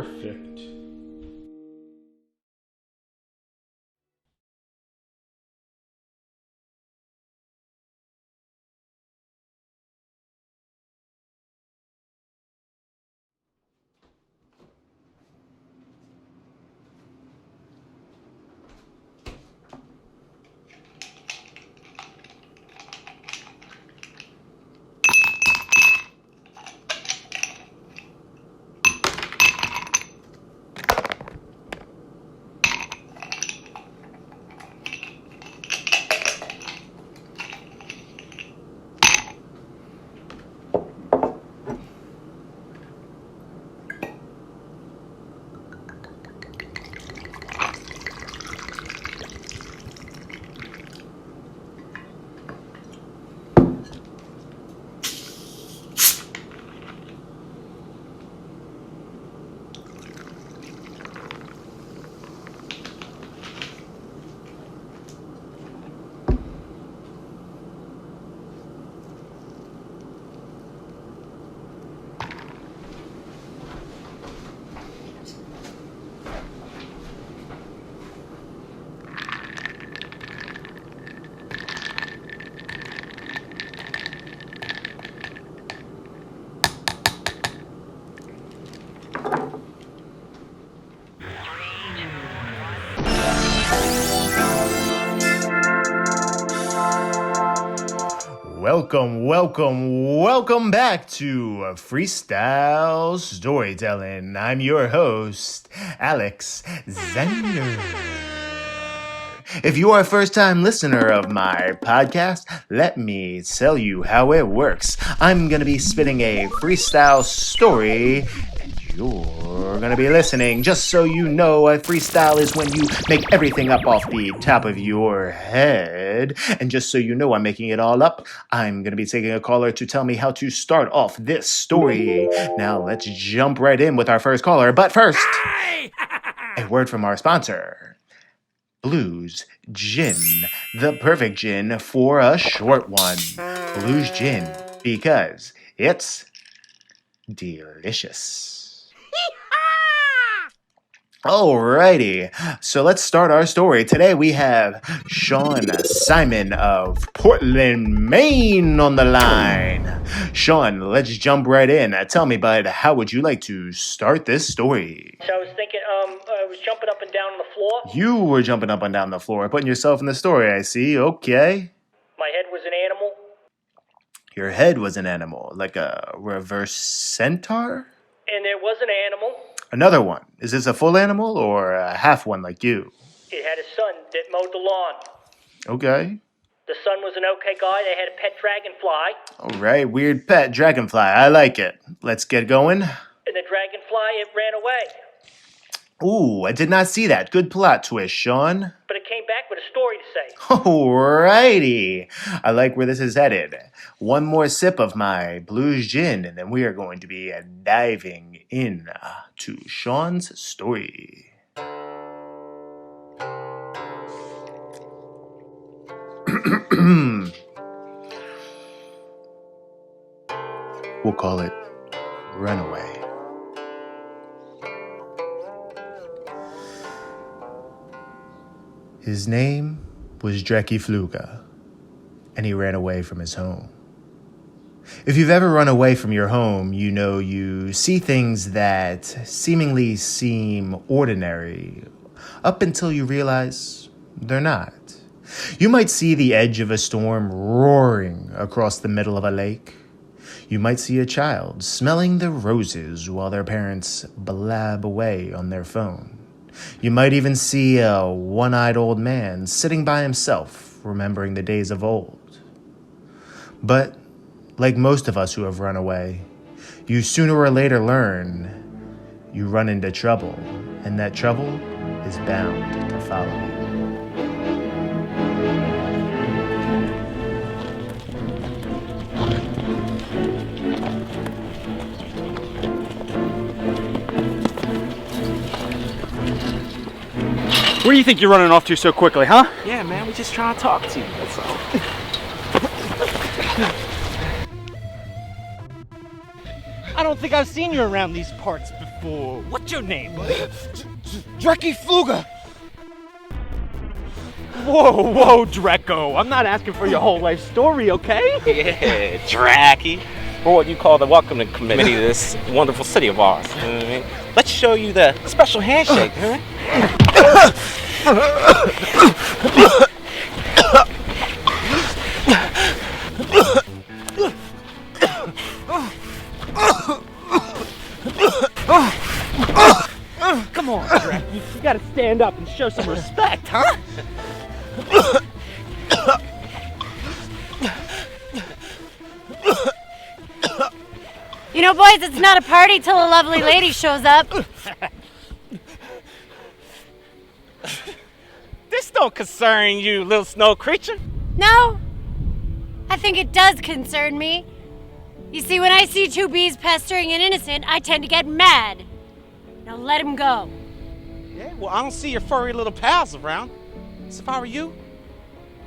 Perfect. Welcome back to Freestyle Storytelling. I'm your host, Alex Zender. If you are a first-time listener of my podcast, let me tell you how it works. I'm going to be spitting a freestyle story, and you're going to be listening. Just so you know, a freestyle is when you make everything up off the top of your head. And just so you know, I'm making it all up. I'm going to be taking a caller to tell me how to start off this story. Now, let's jump right in with our first caller. But first, a word from our sponsor. Blues Gin, the perfect gin for a short one. Blues Gin, because it's delicious. Alrighty, so let's start our story. Today we have Sean Simon of Portland, Maine on the line. Sean, let's jump right in. Tell me, bud, how would you like to start this story? So I was thinking, I was jumping up and down on the floor. You were jumping up and down the floor, putting yourself in the story, I see. Okay. My head was an animal. Your head was an animal, like a reverse centaur? And there was an animal. Another one. Is this a full animal or a half one like you? It had a son that mowed the lawn. Okay. The son was an okay guy. They had a pet dragonfly. All right, weird pet dragonfly. I like it. Let's get going. And the dragonfly, it ran away. Ooh, I did not see that. Good plot twist, Sean. But it came back with a story to say. Alrighty. I like where this is headed. One more sip of my blues gin, and then we are going to be diving in to Sean's story. We'll call it Runaway. His name was Dreki Fluga, and he ran away from his home. If you've ever run away from your home, you know you see things that seemingly seem ordinary up until you realize they're not. You might see the edge of a storm roaring across the middle of a lake. You might see a child smelling the roses while their parents blab away on their phone. You might even see a one-eyed old man sitting by himself, remembering the days of old. But, like most of us who have run away, you sooner or later learn you run into trouble, and that trouble is bound to follow you. Where do you think you're running off to so quickly, huh? Yeah, man, we just trying to talk to you, that's all. I don't think I've seen you around these parts before. What's your name, buddy? Dreki Fluga. Whoa, Dreco. I'm not asking for your whole life story, okay? Yeah, Dreki. For what you call the welcoming committee to this wonderful city of ours. You know what I mean? Let's show you the special handshake, huh? Come on, Drek. You gotta stand up and show some respect, huh? You know, boys, it's not a party till a lovely lady shows up. This don't concern you, little snow creature. No, I think it does concern me. You see, when I see two bees pestering an innocent, I tend to get mad. Now let him go. Yeah, well, I don't see your furry little pals around. So if I were you,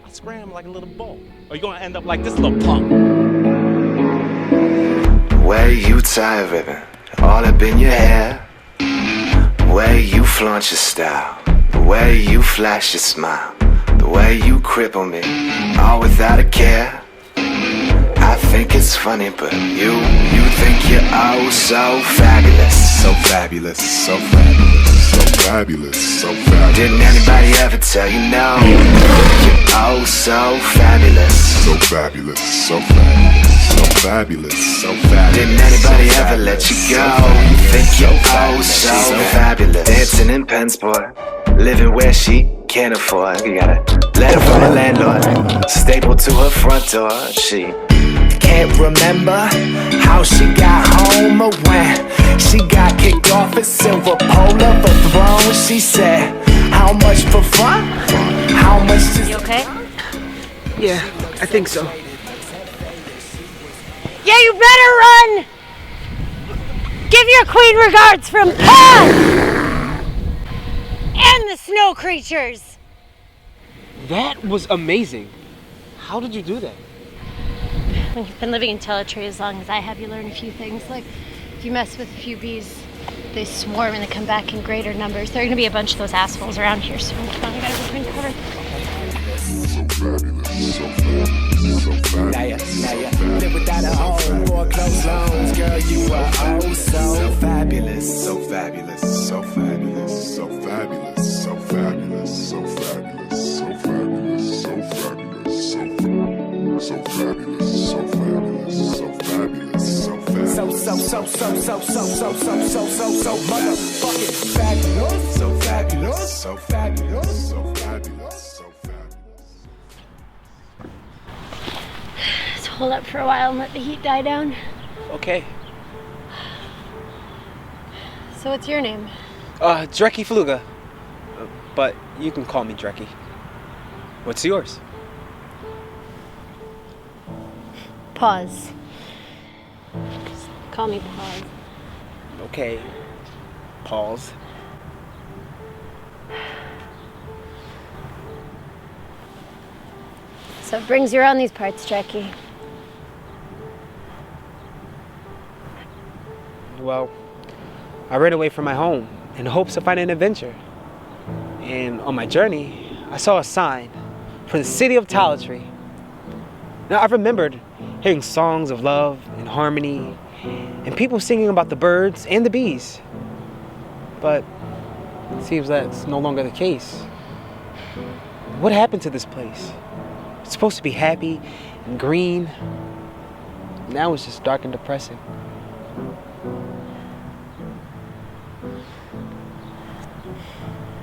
I'd scram like a little bull. Or you're gonna end up like this little punk. Wear you tie ribbon all up in your hair. Where you flaunt your style, the way you flash your smile, the way you cripple me, all without a care. I think it's funny, but you think you're oh so fabulous. So fabulous, so fabulous, so fabulous, so fabulous. Didn't anybody ever tell you no? You're oh so fabulous. So fabulous, so fabulous, so fabulous, so fabulous. Didn't anybody ever let you go? You think you're oh so fabulous. Dancing in Pensport, living where she can't afford. You got a letter from her landlord, stapled to her front door. She can't remember how she got home or when she got kicked off a silver pole of a throne. She said, how much for fun? How much to... You okay? Yeah, I think so. Yeah, you better run! Give your queen regards from Paws and the snow creatures. That was amazing. How did you do that? When you've been living in Teletre as long as I have, you learn a few things. Like, if you mess with a few bees, they swarm and they come back in greater numbers. There are going to be a bunch of those assholes around here soon. Come on, we gotta go find cover. So fabulous, so fabulous, so fabulous. Now you live without a home, wore clothes loans. Girl, you are oh so fabulous. So fabulous, so fabulous, so fabulous, so fabulous, so fabulous, so fabulous, so fabulous, so fabulous, so fabulous, so fabulous, so fabulous, so motherfucking fabulous. So fabulous, so fabulous, so fabulous, so fabulous. Let's hold up for a while and let the heat die down. Okay. So what's your name? Dreki Fluga. But you can call me Dreki. What's yours? Paws. Just call me Paws. Okay. Paws. So it brings you around these parts, Dreki. Well, I ran away from my home in hopes of finding an adventure. And on my journey, I saw a sign for the city of Teletre. Now, I remembered hearing songs of love and harmony and people singing about the birds and the bees. But it seems that's no longer the case. What happened to this place? It's supposed to be happy and green. Now it's just dark and depressing.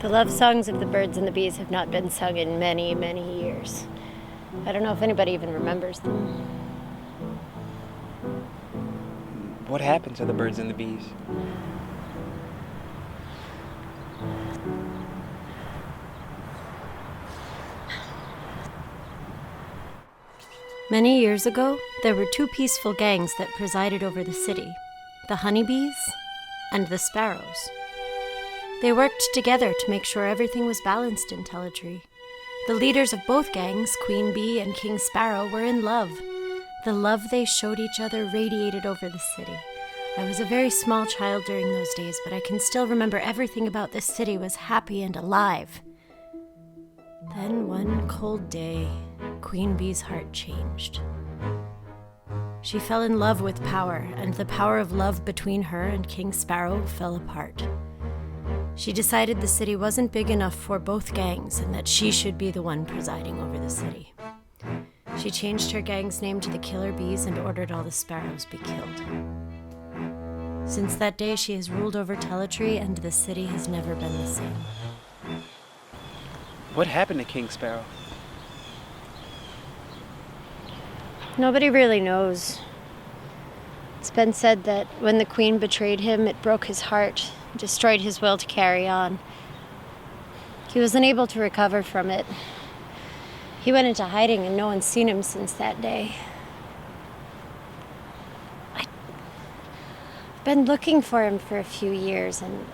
The love songs of the birds and the bees have not been sung in many, many years. I don't know if anybody even remembers them. What happened to the birds and the bees? Many years ago, there were two peaceful gangs that presided over the city, the honeybees and the sparrows. They worked together to make sure everything was balanced in Teletre. The leaders of both gangs, Queen Bee and King Sparrow, were in love. The love they showed each other radiated over the city, I was a very small child during those days, but I can still remember everything about this city was happy and alive. Then one cold day, Queen Bee's heart changed. She fell in love with power, and the power of love between her and King Sparrow fell apart. She decided the city wasn't big enough for both gangs and that she should be the one presiding over the city. She changed her gang's name to the Killer Bees and ordered all the sparrows be killed. Since that day, she has ruled over Teletre, and the city has never been the same. What happened to King Sparrow? Nobody really knows. It's been said that when the queen betrayed him, it broke his heart, destroyed his will to carry on. He was unable to recover from it. He went into hiding, and no one's seen him since that day. I've been looking for him for a few years, and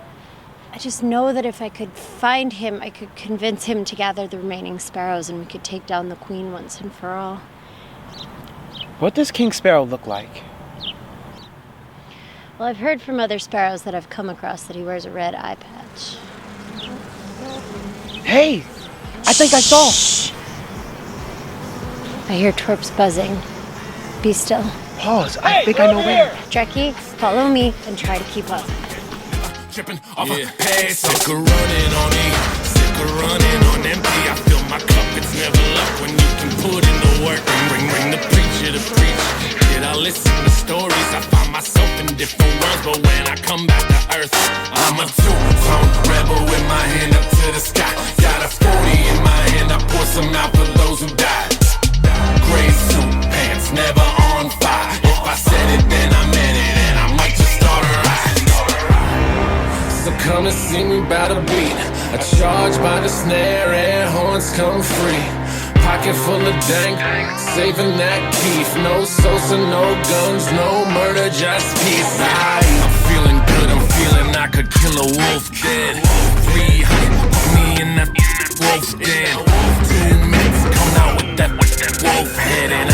I just know that if I could find him, I could convince him to gather the remaining sparrows, and we could take down the queen once and for all. What does King Sparrow look like? Well, I've heard from other sparrows that I've come across that he wears a red eye patch. Hey! I think I saw! I hear twerps buzzing. Be still. Paws, I think I know where. Dreki, follow me and try to keep up. Tripping off a pass, sick of running on me, sick of running on empty. I fill my cup, it's never luck when you can put in the work. Bring the preacher to preach. Did I listen to stories? I find myself in different worlds, but when I come back to earth, I'm a two-tone rebel with my hand up to the sky. Got a 40 in my hand, I pour some out for those who died. Gray suit pants, never on fire. If I said it, then I meant it, and I might just start a riot. So come and see me by the beat. A charge by the snare, air horns come free. Pocket full of dank, saving that keef. No Sosa, no guns, no murder, just peace. I'm feeling good, I'm feeling I could kill a wolf dead. 300, put me in that wolf den. 2 minutes, come out with that wolf head, and